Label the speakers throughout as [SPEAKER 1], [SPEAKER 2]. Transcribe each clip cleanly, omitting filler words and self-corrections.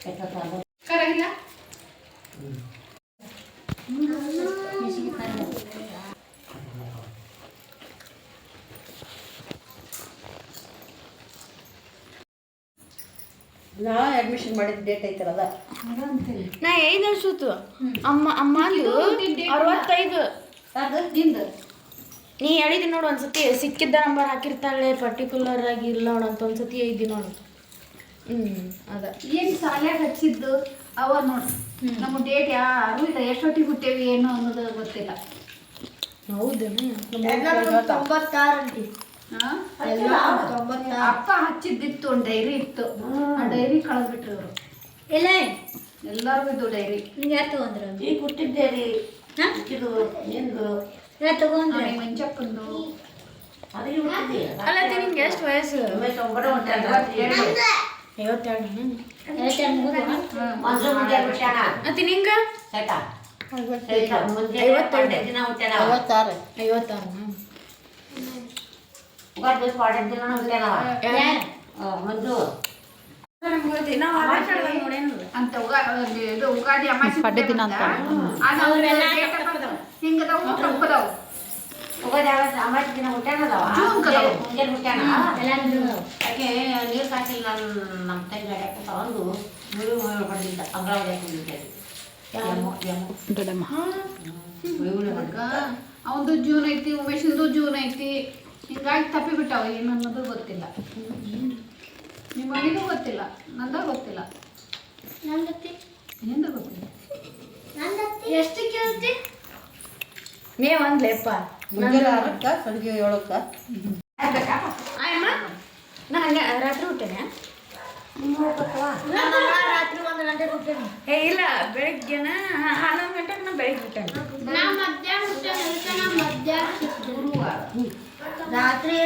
[SPEAKER 1] ಕರಗಿಲ್ಲ
[SPEAKER 2] ನಾ ಅಡ್ಮಿಷನ್ ಮಾಡಿದ ಡೇಟ್ ಐತಲ್ಲ
[SPEAKER 3] ನಾ 5 ವರ್ಷತ್ತು ಅಮ್ಮ 65 ನೀ ಹೇಳಿದಿ ನೋಡು ಒಂದ್ಸತಿ ಸಿಕ್ಕಿದ್ದ ನಂಬರ್ ಹಾಕಿರ್ತಾಳೆ ಪರ್ಟಿಕ್ಯುಲರ್ ಆಗಿ ಇಲ್ಲ ನೋಡು ಅಂತ ಒಂದ್ಸತಿ ಐದಿ ನೋಡು ಅದ
[SPEAKER 1] ಏನು ಸಾಲ್ಯಾಗ ಹಚ್ಚಿದ್ದು ಅವ ನೋಡು ನಮ್ಮ ಡೇಟ್ ಯಾರು ಇಲ್ಲ ಎಷ್ಟೊತ್ತಿಗೆ ಹುಟ್ಟೇವಿ ಏನು ಅನ್ನೋದು ಗೊತ್ತಿಲ್ಲ.
[SPEAKER 3] ಹೌದೇನು
[SPEAKER 2] 96
[SPEAKER 1] ಅಪ್ಪ ಹಚ್ಚಿದ್ದಿತ್ತು ಒಂದು ಡೈರಿ ಇತ್ತು ಆ ಡೈರಿ ಕಳೆದ್ಬಿಟ್ರು ಇವರು
[SPEAKER 2] ಇಲ್ಲ
[SPEAKER 1] ಎಲ್ಲರಿಗೂ ಇದು ಡೈರಿ
[SPEAKER 2] ಯಾರು ತಗೊಂಡ್ರು ಈಗ ಹುಟ್ಟಿದ್ದೇರಿ ಇದು ನಿಂದು ಯಾರು ತಗೊಂಡ್ರೆ
[SPEAKER 1] ಮಂಚಪ್ಪಂದು
[SPEAKER 3] ಅಲ್ಲ ನಿಂಗೆ ಎಷ್ಟು ವಯಸ್ಸು 52 ಅತಿ ನಿಂಗ 56
[SPEAKER 1] ಅಂತ ಉಗಾದಿ ಅಮಾಸಿ ಹಿಂಗದಾವು ತಪ್ಪದಾವು
[SPEAKER 2] ಯಾಕೆ ನೀರು ಕಾಸಿಲ್ಲ ನಮ್ಮ ತಂಗಿ ತಗೊಂಡು ಬಂದಿದ್ದ
[SPEAKER 1] ಅವಂದು ಜೂನ್ ಐತಿ ಉಮೇಶಂದು ಜೂನ್ ಐತಿ ಹಿಂಗಾಗಿ ತಪ್ಪಿ ಬಿಟ್ಟಾವ ಏನು ಅನ್ನೋದು ಗೊತ್ತಿಲ್ಲ. ನಿಮ್ಮ ಮನೆಗೂ ಗೊತ್ತಿಲ್ಲ ನಂದ ಗೊತ್ತಿಲ್ಲ ನಿಂದ ಗೊತ್ತಿಲ್ಲ
[SPEAKER 3] ಎಷ್ಟು ಕೇಳ್ತಿ ಮೇ ಒಂದ್ಲೆಪ್ಪ
[SPEAKER 2] ಮುಂಜಾನೆ 6ಕ್ಕೆ ಸಂಜೆ 7ಕ್ಕೆ
[SPEAKER 3] ಆಯಮ್ಮ ನಾ ಹಂಗೆ ರಾತ್ರಿ ಹುಟ್ಟೇನೆ ರಾತ್ರಿ 1 ಗಂಟೆಗೆ ಹುಟ್ಟೇನೆ ಇಲ್ಲ ಬೆಳಿಗ್ಗೆನ 11 ಗಂಟೆಗೆ ನಾ ಬೆಳಿಗ್ಗೆ ಹುಟ್ಟೇನೆ
[SPEAKER 1] ರಾತ್ರಿ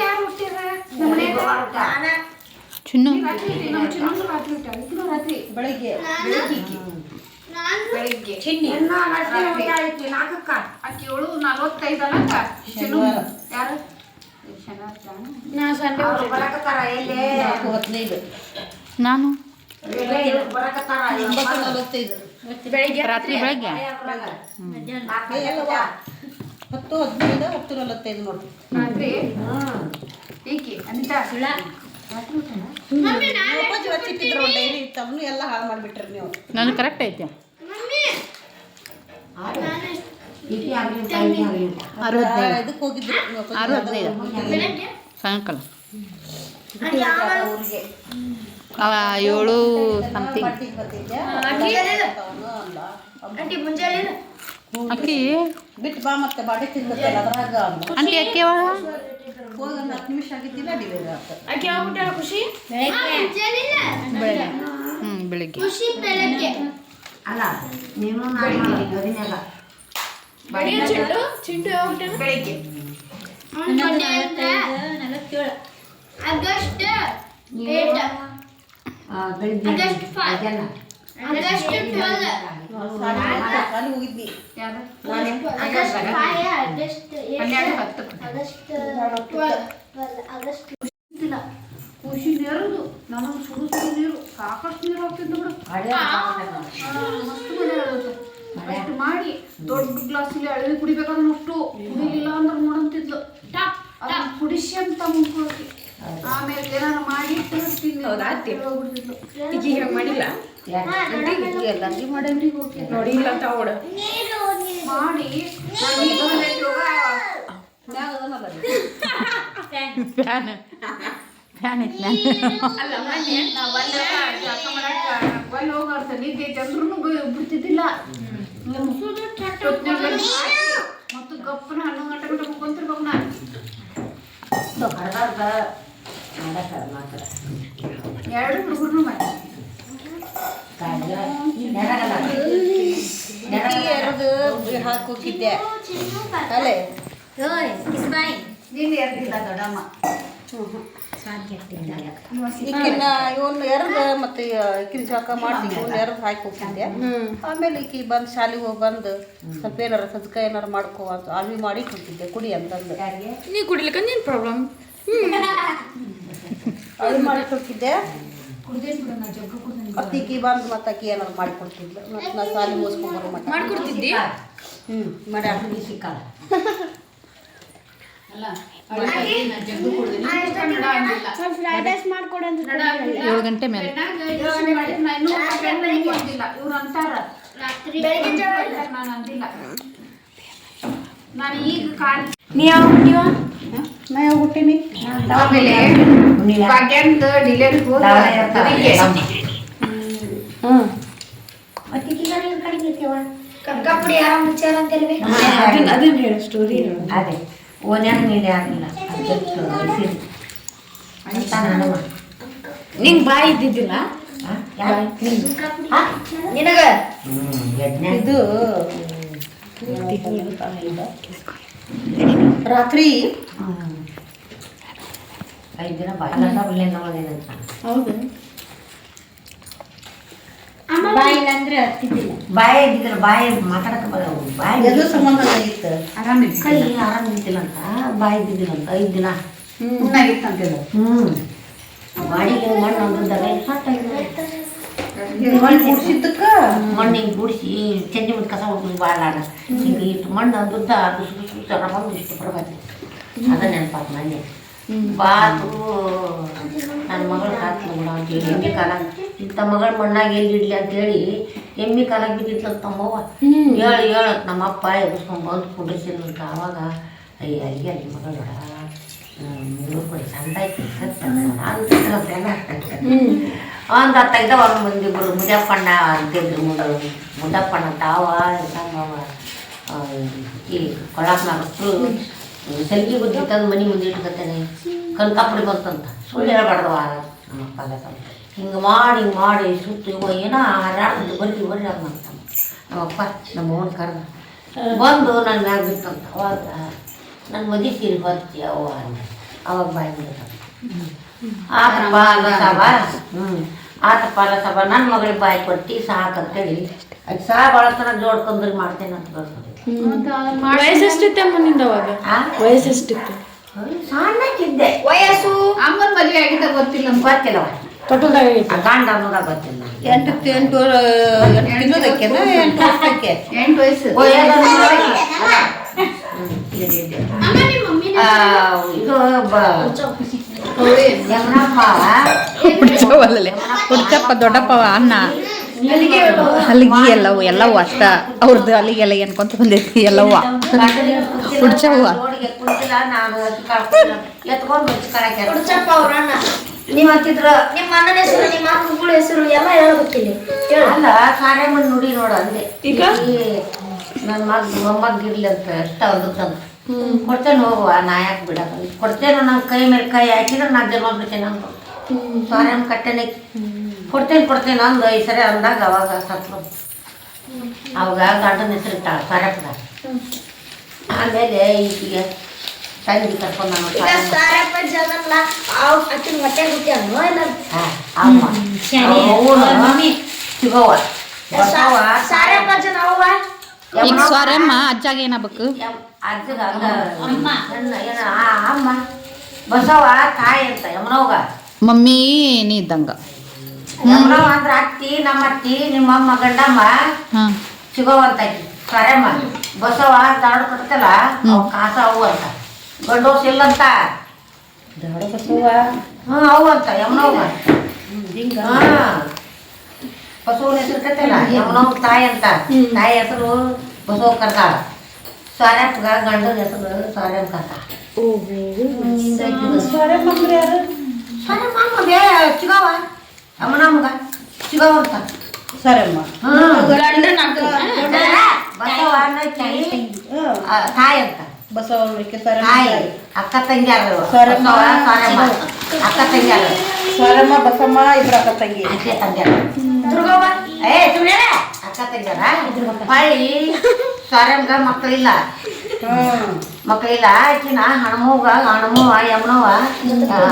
[SPEAKER 1] ಯಾರು ಹುಟ್ಟಿರ
[SPEAKER 2] ಚಿನ್ನು
[SPEAKER 1] ರಾತ್ರಿ
[SPEAKER 2] ಬೆಳಿಗ್ಗೆ
[SPEAKER 1] ಚಿನ್ನಿ ಆಕಿ 7:45 ಅಲ್ಲ ಚಿನ್ನು ಯಾರು
[SPEAKER 3] ನಾ ಸಂಡೆ
[SPEAKER 2] ನಾನು
[SPEAKER 3] ಬೆಳಿಗ್ಗೆ
[SPEAKER 2] ರಾತ್ರಿ ಬೆಳಗ್ಗೆ 10:15 ನೋಡಿ
[SPEAKER 1] ರಾತ್ರಿ ಏಕೆ ಅನಿತಾ
[SPEAKER 2] ಡೈರಿ ಇತ್ತವನು ಎಲ್ಲ ಹಾಳು ಮಾಡಿಬಿಟ್ರಿ ನೀವು.
[SPEAKER 4] ನನಗೆ ಕರೆಕ್ಟ್ ಐತೆ 65
[SPEAKER 2] ಇದಕ್ಕೆ ಹೋಗಿದ್ರು
[SPEAKER 4] 65 ಸಾಯಂಕಾಲ
[SPEAKER 2] ಊರಿಗೆ
[SPEAKER 4] 7 ಸಮಥಿಂಗ್ ಅಕ್ಕಿ
[SPEAKER 2] ಬಿಟ್ಟು ಬಾ ಮತ್ತೆ ಬಾಡಿ ತಿನ್ಬೇಕಲ್ಲ ಅದ್ರಾಗ
[SPEAKER 4] ಆಂಟಿ ಅಕ್ಕಿ
[SPEAKER 2] ಹೋಗಿ 10 ನಿಮಿಷ ಆಗಿದ್ದಿಲ್ಲ ಡಿಲಿವರಿ ಆಗ್ತದೆ.
[SPEAKER 3] ಆಕೆ ಯಾವಾಗ ಹುಟ್ಟಾಳ ಖುಷಿ
[SPEAKER 4] ಬೆಳಿಗ್ಗೆ
[SPEAKER 2] ಅಲ್ಲ ನೀನು
[SPEAKER 3] ಚಿಂಟು ಯಾವಾಗ ಹುಟ್ಟಾನ
[SPEAKER 1] ಬೆಳಿಗ್ಗೆ
[SPEAKER 2] ಅಲ್ಲಿ ಹೋಗಿದ್ವಿ
[SPEAKER 1] ಯಾರು 12:10 ಖುಷಿ ನೀರುದು ನನಗೆ ಸುಡು ನೀರು ಸಾಕಷ್ಟು ನೀರು ಹೋಗ್ತಿದ್ದು ಬಿಡು ಮಸ್ತ್ ಮಳೆ ಆಗುತ್ತೆ ಅಷ್ಟು ಮಾಡಿ ದೊಡ್ಡ ಗ್ಲಾಸಲ್ಲಿ ಅಳವಿ ಕುಡಿಬೇಕಾದ್ರೆ ಅಷ್ಟು ಕುಡಿಲಿಲ್ಲ ಅಂದ್ರೆ ನೋಡಂತಿದ್ಲು ಅದನ್ನ ಕುಡಿಸಿ ಅಂತ ಮುಂದ್ಕೊಳ್ತಿ ಆಮೇಲೆ ಏನಾರ ಮಾಡಿ ಹೋಗ್ಬಿಡ್ತಿದ್ಲು
[SPEAKER 3] ಈಗ ಮಾಡಿಲ್ಲ
[SPEAKER 2] ಎಲ್ಲರಿಗೂ ಮಾಡಿ ಹೋಗಿ
[SPEAKER 3] ನೋಡಿ ಇಲ್ಲ ಅಂತ ಅವಳು
[SPEAKER 1] ಮಾಡಿ
[SPEAKER 4] ಫ್ಯಾನ್ ಐತೆ
[SPEAKER 1] ಅಲ್ಲ ಮೊನ್ನೆ ನಾವು ಅಲ್ಲಿ ಹೋಗಾಡ್ತ ನಿದ್ದೆ ಚಂದ್ರೂ ಬಿಡ್ತಿದ್ದಿಲ್ಲ ಮತ್ತು ಗಪ್ಪನ 11 ಗಂಟೆ ಗಂಟೆ ಮುಗ್ಕೊಂತಿರ್ಬೇಕು ನಾನು ಎರಡು ಹುಡುಗರು ಮಾಡಿ
[SPEAKER 2] ಹಾಕಿ ಹೋಗಿದ್ದೆ ಅಲ್ಲೇ
[SPEAKER 1] ನೀನು ಎರ್ದಿಲ್ಲ ದೊಡ್ಡಮ್ಮ
[SPEAKER 2] ಈಕಿನ ಇವನು ಎರ್ದು ಮತ್ತೆ ಈಕಿನ ಜಾಕ ಮಾಡಿ ಇವನು ಎರ್ದು ಹಾಕಿ ಹೋಗಿದ್ದೆ ಆಮೇಲೆ ಈಕಿ ಬಂದು ಶಾಲೆಗೆ ಹೋಗಿ ಬಂದು ಸ್ವಲ್ಪ ಏನಾರ ಸಜ್ಕ ಏನಾರು ಮಾಡ್ಕೋ ಅಂತ ಅವಿ ಮಾಡಿ ಕೊಟ್ಟಿದ್ದೆ ಕುಡಿ ಅಂತಂದು
[SPEAKER 3] ನೀ ಕುಡಿಲಿಕ್ಕೆ ನೀನು ಪ್ರಾಬ್ಲಮ್
[SPEAKER 2] ಅವಿ ಮಾಡಿ ಕೊಟ್ಟಿದ್ದೆ
[SPEAKER 1] ಕುಡ್ದೇನ್ ಬಿಡು ನಾ ಜಗ್ಗ ಕುಡ್ದೇನ್
[SPEAKER 2] ಅತ್ತಿಕಿ ಬಂದು ಮತ್ತೆ ಅಕ್ಕಿ ಏನಾರು ಮಾಡಿಕೊಡ್ತಿದ್ಲು ಮತ್ತು ನಾ ಸಾಲಿ ಮುಗಿಸ್ಕೊಂಬರೋ ಮಟ್ಟ
[SPEAKER 3] ಮಾಡ್ಕೊಡ್ತಿದ್ದಿ
[SPEAKER 2] ಮಾಡ್ಯಾಳ
[SPEAKER 5] ಸಿಕ್ಕಲ್ಲ
[SPEAKER 1] ಅಲ್ಲ ನಾ ಜಗ್ಗ ಕುಡ್ದೇನಿ ನಡ ಅಂದಿಲ್ಲ
[SPEAKER 3] ಫ್ರೈಡ್ ರೈಸ್ ಮಾಡ್ಕೊಡಂತ
[SPEAKER 4] 7 ಗಂಟೆ ಮೇಲೆ
[SPEAKER 1] ಯೋಚನೆ ಮಾಡಿ ನಾ ಇನ್ನೂ ಅಂದಿಲ್ಲ ಇವ್ರು ಅಂತಾರ ನಾನು ಅಂದಿಲ್ಲ ನಾನು ಈಗ ಕಾಲ್
[SPEAKER 3] ನೀ ಯಾವ ಹುಟ್ಟಿವ
[SPEAKER 2] ನಾ ಯಾವ ಹುಟ್ಟಿನಿ
[SPEAKER 1] ಆಮೇಲೆ ಭಾಗ್ಯಂದು ಡಿಲಿವರಿ ಹೋದ
[SPEAKER 3] ಕರ್ಗಾಪುಡಿ ಯಾರ ಮುಚ್ಚಾರ ಅಂತೇಳಿ ಅದನ್ನ ಹೇಳು ಸ್ಟೋರಿ ಹೇಳು
[SPEAKER 5] ಅದೇ ಓನ್ಯಾಗ ನೀಡಿ ಆಗಲಿಲ್ಲ ಅಂತ ನಾನು
[SPEAKER 3] ನಿಂಗೆ ಬಾಯಿ ಇದ್ದಿದ್ದಿಲ್ಲ ನಿನಗ
[SPEAKER 2] ಇದು ರಾತ್ರಿ
[SPEAKER 5] 5 ದಿನ ಬಾಯಿಲ್ಲ ನೋಡಿದಂತ
[SPEAKER 3] ಹೌದು
[SPEAKER 5] ಬಾಯಿ ಇದ್ದಿದ್ರು ಬಾಯಿ ಮಾತಾಡಕ್ಕೆ ಬರೋದು ಬಾಯಿ
[SPEAKER 2] ಎದು ಸಂಬಂಧ ಆಗಿತ್ತು
[SPEAKER 5] ಕೈ ಆರಾಮಿದ್ದಿಲ್ಲ ಅಂತ ಬಾಯಿ ಇದ್ದಿದ್ದಿಲ್ಲಂತ 5 ದಿನ
[SPEAKER 1] ಹುಣ್ಣಾಗಿತ್ತಂತಿಲ್ಲ
[SPEAKER 5] ಬಾಡಿಗೆ ಮಣ್ಣು ಅಂದಿದ್ದಾರೆ
[SPEAKER 2] ಗುಡ್ಸಿದ್ದಕ್ಕ
[SPEAKER 5] ಮಣ್ಣಿಗೆ ಗುಡಿಸಿ ಚಂಡಿ ಮತ್ತು ಕಸ ಹುಡುಗಿ ಬಾಳಾಡ ಹಿಂಗೆ ಇಟ್ಟು ಮಣ್ಣು ಅಂದದ್ದ ಅದು ಸುರ ಬಂದು ಇಷ್ಟು ಬರಬೇಕು ಅದ ನೆನಪಾತು ಮನೆ ಬಾತು ನನ್ನ ಮಗಳು ಹಾಕ್ಲು ಬಿಡ ಅಂತೇಳಿ ಎಮ್ಮೆ ಕಾಲ ಇಂಥ ಮಗಳ ಮಣ್ಣಾಗ ಎಲ್ಲಿ ಇಡ್ಲಿ ಅಂತೇಳಿ ಎಮ್ಮೆ ಕಾಲಾಗ ಬಿದ್ದಿದ್ಲಂತ ನಮ್ಮವ್ವ ಹೇಳತ್ ನಮ್ಮಪ್ಪ ಎಬ್ಸ್ಕೊಂಡು ಬಂದು ಕುಂಡ್ರಿಸಿದ್ರಂತ ಆವಾಗ ಅಯ್ಯ ಅಲ್ಲಿಗೆ ಅಲ್ಲಿ ಮಗಳ ಚಂದ ಐತಿ ಒಂದು 10 ಒಂದು ಮಂದಿಬ್ರು ಮುದ್ದಪ್ಪಣ್ಣ ಅಂತಿದ್ರು ಮುದ್ದಪ್ಪಣ್ಣ ತಾವ ಸಂಗವ ಈ ಕೊಳಾಕ್ನಾಗಷ್ಟು ಸಲ್ಗಿ ಬುದ್ಧಿ ತಂದು ಮನೆ ಮುಂದೆ ಇಟ್ಕೊತಾನೆ ಕನಕಾಪುರಿ ಬಂತಂತ ಸುಳ್ಳು ಹೇಳ್ಬಾರ್ದವ ನಮ್ಮಪ್ಪಲ್ಲ ಹಿಂಗೆ ಮಾಡಿ ಸುತ್ತು ಇವ ಏನೋ ಹರಾಡ್ದು ಬರ್ರಿ ಅಂತ ನಮ್ಮಪ್ಪ ನಮ್ಮ ಅವ್ವನ ಕರೆದ ಬಂದು ನನ್ನ ಮ್ಯಾಗ ಬಿತ್ತಂತ ಅವಾಗ ನನ್ನ ಮದುವೆ ಸೀರೆ ಹೊತ್ತಿ ಅವ್ವ ಅಂದ ಅವಾಗ ಬಾಯಿ ಬಿಡ್ತಾನೆ ಆತಪ್ಪ ಸಭಾ ಆತಪ್ಪ ಸಭಾ ನನ್ನ ಮಗಳಿಗೆ ಬಾಯಿ ಕೊಟ್ಟು ಸಾಕಂತೇಳಿ ಅದು ಬಳತನ ಜೋಡ್ಕೊಂಡ್ರಿ ಮಾಡ್ತೇನೆ ಅಂತ ಬರ್ತದೆ
[SPEAKER 3] ವಯಸ್ಸೆಷ್ಟಿತ್ತೆ ಅಮ್ಮನಿಂದ ಅವಾಗ ವಯಸ್ಸೆಷ್ಟಿತ್ತು
[SPEAKER 5] ಸಣ್ಣಕ್ಕಿದ್ದೆ
[SPEAKER 3] ವಯಸ್ಸು
[SPEAKER 1] ಅಮ್ಮನ ಮದುವೆ ಆಗಿದ್ದ ಗೊತ್ತಿಲ್ಲ
[SPEAKER 5] ಗೊತ್ತಿಲ್ಲವ
[SPEAKER 3] ತೊಟಲ್ದಾಗ
[SPEAKER 5] ಗಂಡ ಅನ್ನೋದಾಗ ಗೊತ್ತಿಲ್ಲ
[SPEAKER 2] 8 ತಿಂಗಳದಕ್ಕೆನ 8 ವರ್ಷಕ್ಕೆ
[SPEAKER 1] 8 ವಯಸ್ಸು
[SPEAKER 5] ಇದು ಯಮನಪ್ಪ
[SPEAKER 4] ಹುಡ್ಚಪ್ಪ ದೊಡ್ಡಪ್ಪವ ಅನ್ನ ಹಲಿಗೆ ಎಲ್ಲವೂ ಅಷ್ಟ ಅವ್ರದ್ದು ಅಲ್ಲಿಗೆಲ್ಲ ಅನ್ಕೊಂತ ಬಂದೈತಿ ಎಲ್ಲವ್ವ ಹುಡ್ಚವ್ವ
[SPEAKER 5] ಕುಂತಿಲ್ಲ ನಾನು ಎತ್ಕೊಂಡು
[SPEAKER 3] ಹುಡ್ಚಪ್ಪ ಅವ್ರ ಅಣ್ಣ
[SPEAKER 5] ನೀವು ಹತ್ತಿದ್ರು
[SPEAKER 3] ನಿಮ್ಮ ಅಣ್ಣನ ಹೆಸರು ನಿಮ್ಮ ಅಕ್ಕಗಳ ಹೆಸರು ಎಲ್ಲ ಹೇಳ್ಬೇಕಿಲ್ಲ
[SPEAKER 5] ಅಲ್ಲ ಕಾರ್ಯಮ್ಮನ ನುಡಿ ನೋಡು ಅಂದೆ
[SPEAKER 3] ಈಗ
[SPEAKER 5] ನನ್ನ ಮೊಮ್ಮಗಿರ್ಲಿ ಅಂತ ಎಷ್ಟು ಅವ್ರದ್ದು ಕೊಡ್ತೇನೆ ಹೋಗುವ ನಾ ಯಾಕೆ ಬಿಡೋದು ಕೊಡ್ತೇನೆ ನನ್ನ ಕೈ ಮೇಲೆ ಕೈ ಹಾಕಿದ್ರೆ ನಾನು ಜನ್ಮ ಬಿಡ್ತೇನೆ ಅಂದು ಕಾರ್ಯಮ್ಮ ಕಟ್ಟೆನೆ ಕೊಡ್ತೇನೆ ಅಂದು 5 ಸರಿ ಅಂದಾಗ ಅವಾಗ ಸತ್ರು ಅವಾಗ ಗಂಡನ ಹೆಸರು ಇಟ್ಟಾಳ ಕಾರ್ಯಪ್ಪದ ಆಮೇಲೆ ಈಗಿಗೆ ತಂಗಿ ಕರ್ಕೊಂಡು ನಾನು
[SPEAKER 3] ಸಾರಪ್ಪ ಜನಲ್ಲ ಅಕ್ಕಿನ ಹೊಟ್ಟೆ ಹುಟ್ಟ್ಯಾನು
[SPEAKER 5] ಅಮ್ಮ ಸಿಗೋವ
[SPEAKER 3] ಸಾರಪ್ಪ ಜನ ಅವ್ವ
[SPEAKER 4] ಈಗ ಸ್ವರಮ್ಮ ಅಜ್ಜಾಗ ಏನಾಗಬೇಕು
[SPEAKER 5] ಅಜ್ಜಗ ಅಮ್ಮ ಬಸವ ತಾಯಿ ಅಂತ ಯಮನವ್ಗ
[SPEAKER 4] ಮಮ್ಮಿ ನೀ ಇದ್ದಂಗ
[SPEAKER 5] ಯಮನವ್ ಅಂದ್ರೆ ಅತ್ತಿ ನಮ್ಮ ಅತ್ತಿ ನಿಮ್ಮಮ್ಮ ಗಂಡಮ್ಮ
[SPEAKER 4] ಹಾಂ
[SPEAKER 5] ಸಿಗೋವಂತ ಸರಮ್ಮ ಬಸವ ದಾಡು ಕಟ್ತಲ್ಲ ಅವ್ ಕಾಸ ಅವು ಅಂತ ಗಂಡೋಸ್ ಇಲ್ಲಂತ ಅವು ಅಂತ ಯಮನವ್ಗ ಬಸವನ ಹೆಸರು ಕತ್ತಲ್ಲ ಯಮನವ್ ತಾಯಿ ಅಂತ ತಾಯಿ ಹೆಸರು ಬಸವ ಕರ್ತಾಳ ಸಾರ್ಯಪ್ಪಗ ಗಂಡನ ಹೆಸರು ಸಾರ್ಯಮ್ಮ ಕರ್ತಾಳ ಚಿಗವ ಯಮನಮ್ಗ ಚಿಗವ ಅಂತ
[SPEAKER 2] ಸರಮ್ಮ
[SPEAKER 5] ಬಸವ ತಾಯಿ ಅಂತ
[SPEAKER 2] ಬಸವಳಿಕೆ ಸರಮ್ಮ
[SPEAKER 5] ತಾಯಿ ಅಕ್ಕ ತಂಗ್ಯಾರ
[SPEAKER 2] ಸರಮ್ಮ
[SPEAKER 5] ಅಕ್ಕ ತಂಗ್ಯಾರ
[SPEAKER 2] ಸರಮ್ಮ ಬಸಮ್ಮ ಇಬ್ರು ಅಕ್ಕ ತಂಗಿ
[SPEAKER 5] ಅಕ್ಕೆ ತಂಗ್ಯಾರ ದುರ್ಗವ್ವ ಸುಮ್ಮನೆ ಅಕ್ಕ ತಂಗ್ಯಾರ ಹೊಳ್ಳಿ ಸಾರಮ್ಗ ಮಕ್ಕಳಿಲ್ಲ ಆಕಿನ ಹಣಮವ್ಗ ಹಣಮವ್ವ ಯಮನವ್ವ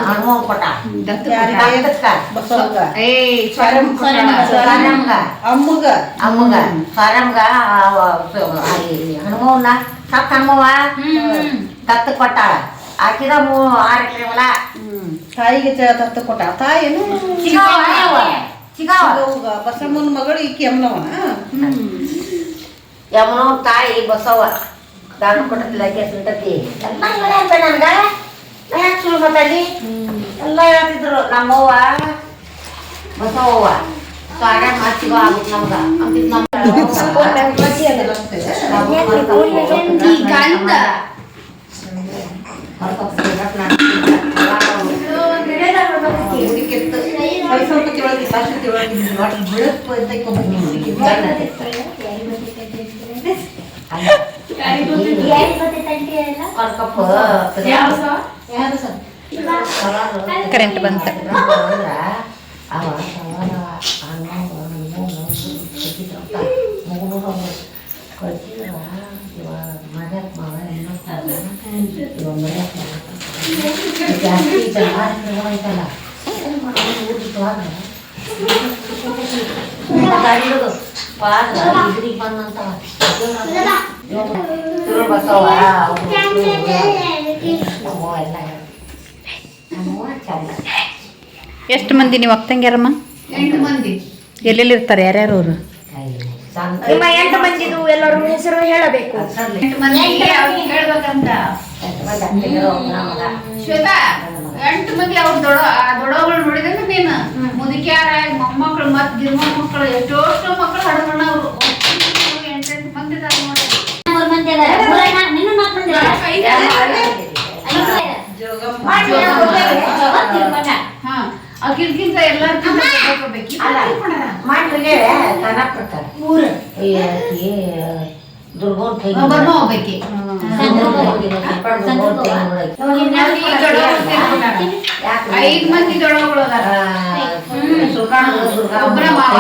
[SPEAKER 5] ಹಣಮವ್ವ ಕೊಟ್ಟ
[SPEAKER 2] ಬಸವಗ
[SPEAKER 5] ಸಾರಮ್ಗ
[SPEAKER 2] ಅಮ್ಮಗ
[SPEAKER 5] ಸಾರಮ್ಗ ಹಣಮವ್ವನ ಸತ್ತ ಹಣಮವ್ವ ದತ್ತು ಕೊಟ್ಟಾಳ ಆಕಿದ 6 ಎಕರೆ ಹೊಲ
[SPEAKER 2] ತಾಯಿಗೆ ತತ್ತ ಕೊಟ್ಟ ತಾಯೇನು ಬಸಮ್ಮನ ಮಗಳು ಈಕಿ ಅಮ್ಮನವನ
[SPEAKER 5] ಯಮನವ್ರ ತಾಯಿ ಬಸವ ದಾನ ಕೊಟ್ಟಿಲ್ಲ ಸುಂಟತಿ ಎಲ್ಲ ಹೇಳ್ತ ನನ್ಗ ಯಾಕೆ ಸುಳ್ಳು ಮಾತಾಡಿ ಎಲ್ಲ ಹೇಳ್ತಿದ್ರು ನಮ್ಮವ್ವ ಬಸವವ್ವ ಸಾಗ ಮಾತಿಗೂ ಆಗ್ಬೇಕು ನಮ್ಗ
[SPEAKER 4] ಕರೆಂಟ್ ಬಂತು. ಎಷ್ಟು ಮಂದಿ ನೀವು ಅಕ್ಕಂಗ್ಯಾರಮ್ಮ?
[SPEAKER 1] 8 ಮಂದಿ.
[SPEAKER 4] ಎಲ್ಲೆಲ್ಲಿ ಇರ್ತಾರೆ? ಯಾರ್ಯಾರು ಅವರು?
[SPEAKER 3] ನಿಮ್ಮ 8 ಮಂದಿದು ಎಲ್ಲರೂ ಹೆಸರು ಹೇಳಬೇಕು.
[SPEAKER 1] 8 ಮಂದಿ ಹೇಳ್ಬೇಕಂತ ಶ್ವೇತಾ, 8 ಮಂದಿ ಅವ್ರ ದೊಡ್ಡಗಳು ನೋಡಿದ್ರೆ ನೀನು ಮುದುಕ್ಯಾರ ಮೊಮ್ಮಕ್ಕಳು ಮತ್ ಗಿರ್ಮ ಮಕ್ಕಳು ಎಷ್ಟೋ ಮಕ್ಕಳು ಹಡಮಣ್ಣ ಅವರು 8 ಮಂದಿ ಇದಾರೆ ನೋಡಿ. ಅಕ್ಕಿಂತ ಎಲ್ಲರಿಗಿಂತ ಹೋಗ್ಬೇಕಿ 5 ಮಂದಿ ದೊಡ್ಡಗಳು ಒಬ್ಬರ ಮಾವ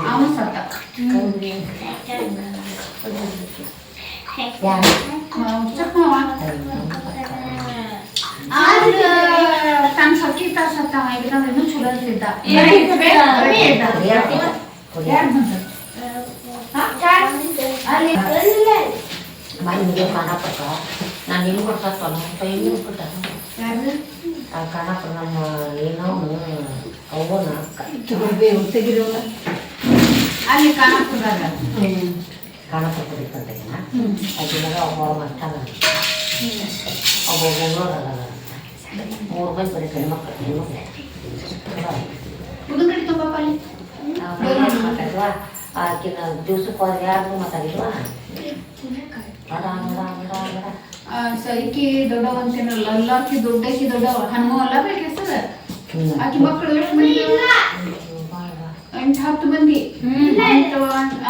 [SPEAKER 1] ಅವನು ಸತ್ತ. ತನ್ನ ಸತ್ತಿದ್ದ ಸತ್ತ ಈಗ ನಾವು ಇನ್ನೂ ಚಲೋ ಇರ್ತಿದ್ದ.
[SPEAKER 5] ಮನೆಗೆ ಕಾಣಪಟ್ಟ ನಾನು ಎಲ್ಲಿ ಕೊಡ್ತಾರ ಎಲ್ಲಿ ಕೊಟ್ಟ ಕಾಣಪ್ಪ ನಮ್ಮ ಏನೋ ಅವನ
[SPEAKER 1] ಅಲ್ಲಿ ಕಾಣಪ್ಪದಾಗ
[SPEAKER 5] ಕಾಣಪ್ಪ ಕುಡಿತಂತೆನ ಅದಿನಾಗ ಒಬ್ಬ ಮಸ್ತಾನ ಒಬ್ಬ ಬೆಂಗಳೂರಾಗ 3 ಮಂದಿ ಬರೀ ಹೆಣ್ಮಕ್ಳು
[SPEAKER 1] ಹುಡುಗಡಿ ತುಂಬಾ ಅಲ್ಲಿ
[SPEAKER 5] ಮಾತಾಡುವ ಆಕಿನ ದಿವ್ಸಕ್ಕೆ ಹೋದ್ರೆ ಯಾರು ಮಾತಾಡಿದ್ವಾ
[SPEAKER 1] ಈಕಿ ದೊಡ್ಡವಂತೇನಲ್ಲ ಎಲ್ಲಾಕಿ ದೊಡ್ಡಕಿ ದೊಡ್ಡವ ಹನುಮ ಎಲ್ಲ ಬೇಕು ಹೆಸರು. ಆಕಿ ಮಕ್ಕಳು ಎಷ್ಟು ಮಂದಿ? 8-10 ಮಂದಿ.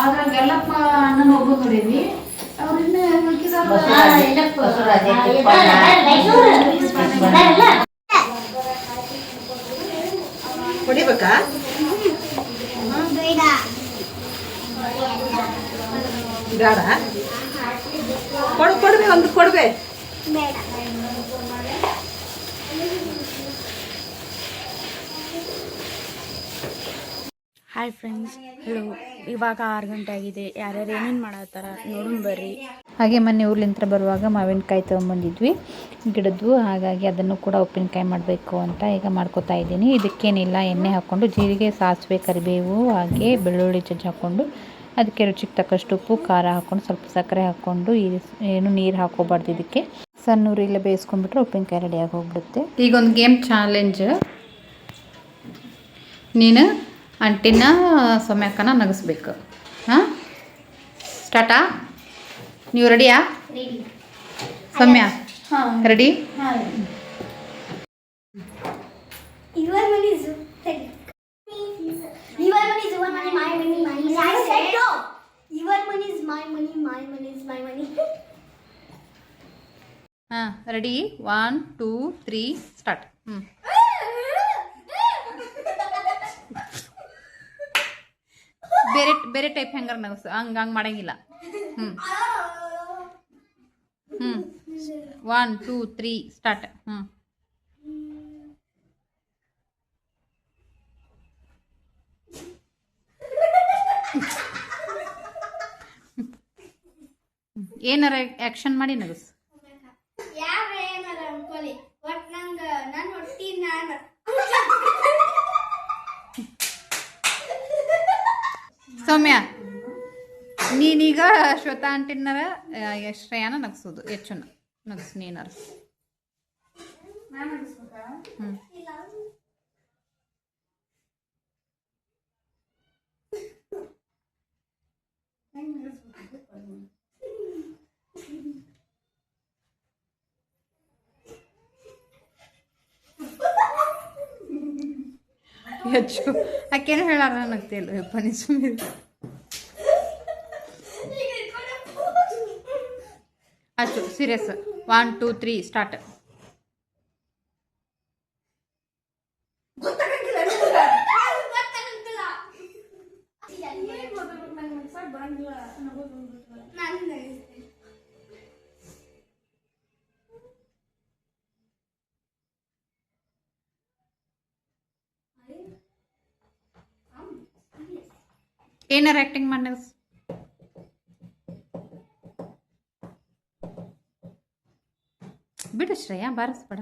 [SPEAKER 1] ಅದ್ರಾಗ ಎಲ್ಲಪ್ಪ ಅಣ್ಣನ ಒಬ್ಬ ನೋಡಿದ್ವಿ. ಅವ್ರಿಂದ
[SPEAKER 2] ಹೊಡಿಬೇಕಾ? ಬೇಡ ಕೊಡ್ಬೇ ಒಂದು ಕೊಡ್ಬೇ.
[SPEAKER 3] Hi friends, hello. ಇವಾಗ 6 ಗಂಟೆ ಆಗಿದೆ. ಯಾರ್ಯಾರು ಏನೇನು ಮಾಡತ್ತಾರ ನೋಡೋಣ ಬರ್ರಿ.
[SPEAKER 4] ಹಾಗೆ ಮೊನ್ನೆ ಊರ್ಲಿಂತ್ರ ಬರುವಾಗ ಮಾವಿನಕಾಯಿ ತೊಗೊಂಬಂದಿದ್ವಿ ಗಿಡದ್ದು. ಹಾಗಾಗಿ ಅದನ್ನು ಕೂಡ ಉಪ್ಪಿನಕಾಯಿ ಮಾಡಬೇಕು ಅಂತ ಈಗ ಮಾಡ್ಕೋತಾ ಇದ್ದೀನಿ. ಇದಕ್ಕೇನಿಲ್ಲ, ಎಣ್ಣೆ ಹಾಕ್ಕೊಂಡು ಜೀರಿಗೆ, ಸಾಸಿವೆ, ಕರಿಬೇವು ಹಾಗೆ ಬೆಳ್ಳುಳ್ಳಿ ಜಜ್ಜಿ ಹಾಕ್ಕೊಂಡು ಅದಕ್ಕೆ ರುಚಿಗೆ ತಕ್ಕಷ್ಟು ಉಪ್ಪು, ಖಾರ ಹಾಕ್ಕೊಂಡು ಸ್ವಲ್ಪ ಸಕ್ಕರೆ ಹಾಕ್ಕೊಂಡು ಏನು ನೀರು ಹಾಕೋಬಾರ್ದು. ಇದಕ್ಕೆ ಸಣ್ಣ ಊರಿಲ್ಲ ಬೇಯಿಸ್ಕೊಂಡ್ಬಿಟ್ರೆ ಉಪ್ಪಿನಕಾಯಿ ರೆಡಿಯಾಗಿ ಹೋಗ್ಬಿಡುತ್ತೆ. ಈಗ ಒಂದು ಗೇಮ್ ಚಾಲೆಂಜ್. ನೀನು ಅಂಟಿನ ಸೊಮ್ಯಾಕನ ನಗಿಸ್ಬೇಕು. ಹಾಂ, ಸ್ಟಾರ್ಟಾ? ನೀವು ರೆಡಿಯಾ? ಸೌಮ್ಯ ready?
[SPEAKER 6] Your money is my money. I said no. Your money is my money. My money is my money.
[SPEAKER 4] ಹಾಂ, ರೆಡಿ? 1 2 3 ಸ್ಟಾರ್ಟ್. ಬೇರೆ ಟೈಪ್ ಹೆಂಗಾರ ನಗಸು, ಹಂಗೆ ಮಾಡಂಗಿಲ್ಲ. 1 2 3 ಸ್ಟಾರ್ಟ್. ಏನಾರ ಆ್ಯಕ್ಷನ್ ಮಾಡಿ ನಗಸು.
[SPEAKER 6] ಯಾರು ಏನಾರ ಅನ್ಕೊಳ್ಳಿ, ಒಟ್ಟು ನನ್ನ ಹೊಟ್ಟಿ
[SPEAKER 4] ಸೌಮ್ಯ ನೀನೀಗ ಶ್ವೇತಾ ಆಂಟಿನರ ಶ್ರೇಯಾನ ನಗ್ಸೋದು ಹೆಚ್ಚು ನಗ್ಸು ನೀನಾರ. ಹ್ಞೂ ಹೆಚ್ಚು ಆಕೇನು ಹೇಳಾರ ನಗ್ತಿಲ್ಲ ಯಪ್ಪನಿ ಸುಮ್ಮನೆ. ಅಚ್ಚು ಸೀರಿಯಸ್ 1 2 3 ಸ್ಟಾರ್ಟ್. ಏನಾರ ಆ್ಯಕ್ಟಿಂಗ್ ಮಾಡಿ ಬಿಡು ಶ್ರೇಯಾ, ಬಾರಿಸ್ಬೇಡ.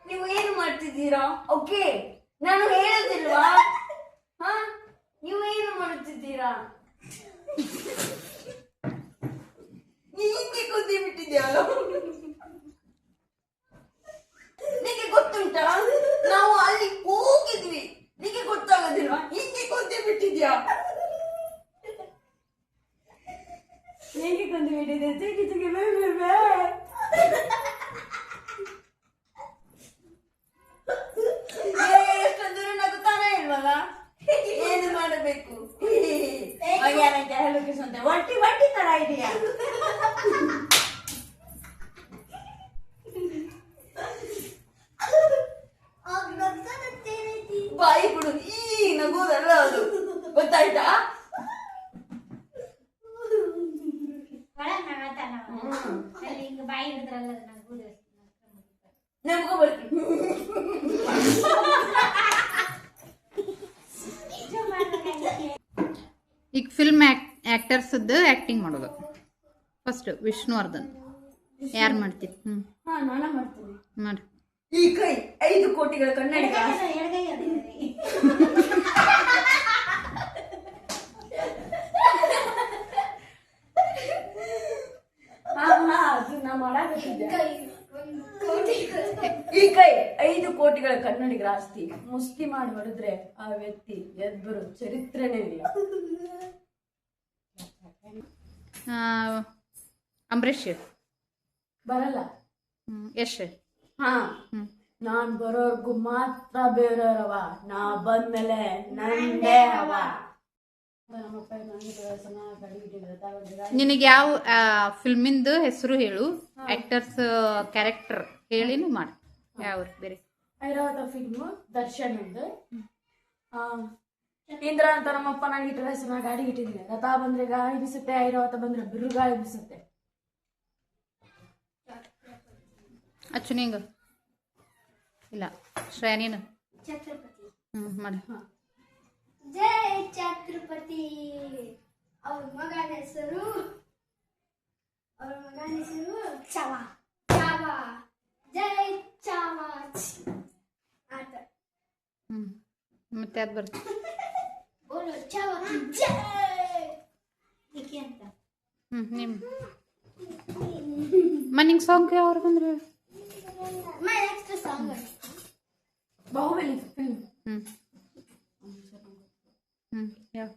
[SPEAKER 6] ನೀವು ಏನು ಮಾಡ್ತಿದ್ದೀರಾ? ಓಕೆ, ನಾನು ಹೇಳೋದಿಲ್ವಾ? ಹಾ, ನೀವು ಏನು ಮಾಡುತ್ತಿದ್ದೀರಾ? ಹಿಂಗೆ ಕೂತಿ ಬಿಟ್ಟಿದ್ಯಾಲ? ನಿಮಗೆ ಗೊತ್ತುಂಟಾ, ನಾವು ಅಲ್ಲಿ ಹೋಗಿದ್ವಿ, ನಿಮಗೆ ಗೊತ್ತಾಗೋದಿಲ್ವಾ? ಹಿಂಗೆ ಕೂತಿ ಬಿಟ್ಟಿದ್ಯಾ? ಹೇಗೆ ಕೊಂದು ಬಿಟ್ಟಿದೆ? ತೆಗಿ ತೆಗಿ ಬೇ ಎಷ್ಟೊಂದು ನಗುತ್ತಾನೆ ಇಲ್ವಲ್ಲ? ಏನು ಮಾಡಬೇಕು? ಹೇಳೋಕೆ ಸ್ವಂತ ಒಂಟಿ ಒಂಟಿ ತರ ಇದೆಯಾ? ಬಾಯಿ ಬಿಡು, ಈ ನಗುದಲ್ಲ ಅದು, ಗೊತ್ತಾಯ್ತಾ? ನಮಗೂ ಬರ್ತೀನಿ.
[SPEAKER 4] ಈಗ ಫಿಲ್ಮ್ ಆ್ಯಕ್ಟರ್ಸದ್ದು ಆ್ಯಕ್ಟಿಂಗ್ ಮಾಡೋದು. ಫಸ್ಟ್ ವಿಷ್ಣುವರ್ಧನ್ ಯಾರು ಮಾಡ್ತೀರಿ?
[SPEAKER 6] ನಾನು ಮಾಡ್ತೀನಿ.
[SPEAKER 4] ಮಾಡಿ.
[SPEAKER 6] ಈ ಕೈ 5 ಕೋಟಿಗಳ ಕನ್ನಡಿಗ. ಈ ಕೈ 5 ಕೋಟಿಗಳ ಕನ್ನಡಿಗರ ಆಸ್ತಿ. ಮುಸ್ತಿ ಮಾಡಿ ಹೊಡೆದ್ರೆ ಆ ವ್ಯಕ್ತಿ ಎದ್ಬರು ಚರಿತ್ರೆನೇ ಇಲ್ಲ.
[SPEAKER 4] ಅಂಬರೀಷ್
[SPEAKER 6] ಬರಲ್ಲ.
[SPEAKER 4] ಯಶ್.
[SPEAKER 6] ಹಾ, ನಾನ್ ಬರೋರ್ಗು ಮಾತ್ರ ಬೇರೆಯವ್ರವ, ನಾ ಬಂದ್ಮೇಲೆ ನಂದೇ ಹವ.
[SPEAKER 4] ನಿನಗೆ ಯಾವ ಫಿಲ್ಮಿಂದು ಹೆಸರು ಹೇಳು, ಆಕ್ಟರ್ಸ್ ಕ್ಯಾರೆಕ್ಟರ್ ಹೇಳಿನೂ ಮಾಡಿ. ಯಾವ ಬೇರೆ?
[SPEAKER 6] ಐರಾವತ ಫಿಲ್ಮು ದರ್ಶನ್ ಒಂದು. ಇಂದ್ರ ಅಂತ ನಮ್ಮಪ್ಪ ನನಗೆ ಇಟ್ಟರೆ ಹೆಸರು, ನಾ ಗಾಡಿ ಇಟ್ಟಿದ್ದೀನಿ. ರಥ ಬಂದ್ರೆ ಗಾಳಿ ಬೀಸುತ್ತೆ, ಐರಾವತ ಬಂದ್ರೆ ಬಿರುಗಾಳಿ ಬೀಸುತ್ತೆ.
[SPEAKER 4] ಅಚ್ಚು ನಿಂಗ ಇಲ್ಲ, ಶ್ರೇಯಾ ನೀನು?
[SPEAKER 6] ಛತ್ರಪತಿ.
[SPEAKER 4] ಮಾಡಿ.
[SPEAKER 6] ಜೈ ಛತ್ರಪತಿ. ಅವ್ರ ಮಗನ ಹೆಸರು ಚಾವ. ಚಾವ, ಜೈ ಚಾವ. ಆತ.
[SPEAKER 4] ಮತ್ತೆ ಅದು ಬರ್ತದೆ.
[SPEAKER 6] ಬೋಲೋ ಚಾವ ಜೈ. ಏಕೆ ಅಂತ?
[SPEAKER 4] ನಿಮ್ಮ ಮನಿಂಗ್ ಸಾಂಗ್ ಯಾವ್ದು ಬಂದ್ರೆ?
[SPEAKER 6] My next song Baahubali film.
[SPEAKER 4] ಯಾವ?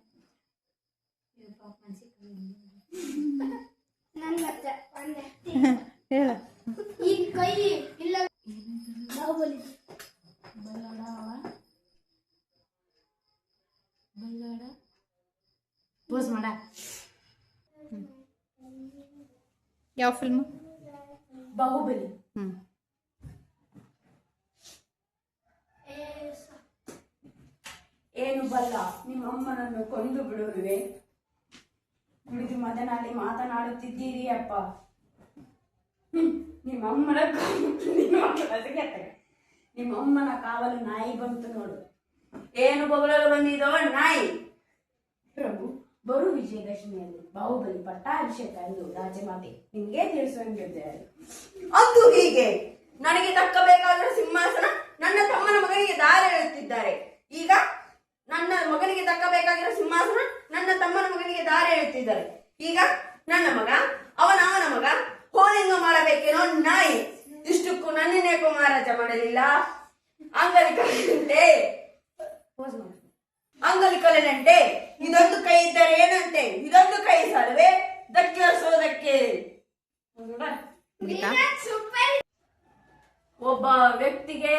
[SPEAKER 4] ಹೇಳ.
[SPEAKER 6] ಈ ಕೈ ಇಲ್ಲ. ಬಾಹುಬಲಿ. ಬಲ್ಲಾಡ ಪೋಸ್ ಮಾಡ.
[SPEAKER 4] ಯಾವ ಫಿಲ್ಮ್?
[SPEAKER 6] ಬಾಹುಬಲಿ. ಏನು ಬಲ್ಲ ನಿಮ್ಮ ಅಮ್ಮನನ್ನು ಕೊಂದು ಬಿಡುವೆ. ಕುಡಿದು ಮಾತನಾಡುತ್ತಿದ್ದೀರಿ ಅಪ್ಪ. ನಿಮ್ಮ ಅಮ್ಮನ ಕಾವಲು ನಾಯಿ ಬಂತು ನೋಡು. ಏನು ಬೊಗಳಲು ಬಂದಿದೋ ನಾಯಿ. ಪ್ರಭು, ಬರು ವಿಜಯದಶಮಿಯಲ್ಲಿ ಬಾಹುಬಲಿ ಪಟ್ಟಾಭಿಷೇಕ ಎಂದು ರಾಜಮಾತೆ ನಿಮ್ಗೆ ತಿಳಿಸುವಂಗಿದ್ದಾರೆ. ಅದು ಹೀಗೆ ನನಗೆ ದಕ್ಕಬೇಕಾಗಿರೋ ಸಿಂಹಾಸನ ನನ್ನ ತಮ್ಮನ ಮಗನಿಗೆ ದಾರಿ ಎಳೆಯುತ್ತಿದ್ದಾರೆ. ಈಗ ನನ್ನ ಮಗನಿಗೆ ದಕ್ಕಬೇಕಾಗಿರೋ ಸಿಂಹಾಸನ ನನ್ನ ತಮ್ಮನ ಮಗನಿಗೆ ದಾರಿ ಎಳೆಯುತ್ತಿದ್ದಾರೆ. ಈಗ ನನ್ನ ಮಗ ಅವನ ಮಗ ಹೋಲಿಂಗ ಮಾಡಬೇಕೇನೋ ನಾಯಿ. ಇಷ್ಟಕ್ಕೂ ನನ್ನೇಕೋ ಮಹಾರಾಜ ಮಾಡಲಿಲ್ಲ. ಅಂಗಲಿಕಲನಂತೆ ಇದೊಂದು ಕೈ ಇದ್ದರೆ ಏನಂತೆ, ಇದೊಂದು ಕೈ ಸಾಲವೇ ದಕ್ಕಿಸೋದಕ್ಕೆ. ಒಬ್ಬ ವ್ಯಕ್ತಿಗೆ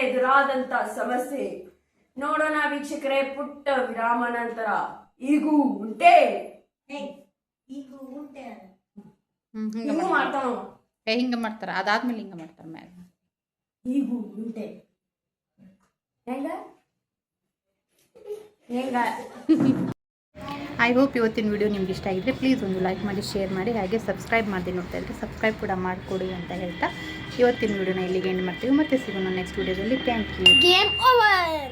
[SPEAKER 6] ಎದುರಾದಂತ ಸಮಸ್ಯೆ ನೋಡೋಣ ವೀಕ್ಷಕರೇ. ಪುಟ್ಟ ವಿರಾಮ ನಂತರ ಈಗೂ ಉಂಟೆ ಹಿಂಗೂ ಮಾಡ್ತಾನ.
[SPEAKER 4] ಹಿಂಗೆ ಮಾಡ್ತಾರೆ, ಅದಾದ್ಮೇಲೆ ಹಿಂಗೆ ಮಾಡ್ತಾರೆ ಮ್ಯಾಗ.
[SPEAKER 6] ಈಗೂ ಉಂಟೆ ಹೆಂಗ ಹೆಂಗ.
[SPEAKER 4] ಐ ಹೋಪ್ ಇವತ್ತಿನ ವಿಡಿಯೋ ನಿಮ್ಗೆ ಇಷ್ಟ ಆಗಿದ್ರೆ ಪ್ಲೀಸ್ ಒಂದು ಲೈಕ್ ಮಾಡಿ, ಶೇರ್ ಮಾಡಿ, ಹಾಗೆ ಸಬ್ಸ್ಕ್ರೈಬ್ ಮಾಡಿ ನೋಡ್ತಾ ಇದ್ರೆ ಸಬ್ಸ್ಕ್ರೈಬ್ ಕೂಡ ಮಾಡಿಕೊಡಿ ಅಂತ ಹೇಳ್ತಾ ಇವತ್ತಿನ ವಿಡಿಯೋನ ಇಲ್ಲಿಗೆ ಎಂಡ್ ಮಾಡ್ತೀವಿ. ಮತ್ತೆ ಸಿಗೋಣ ನೆಕ್ಸ್ಟ್ ವಿಡಿಯೋದಲ್ಲಿ. Thank you.
[SPEAKER 3] Game over.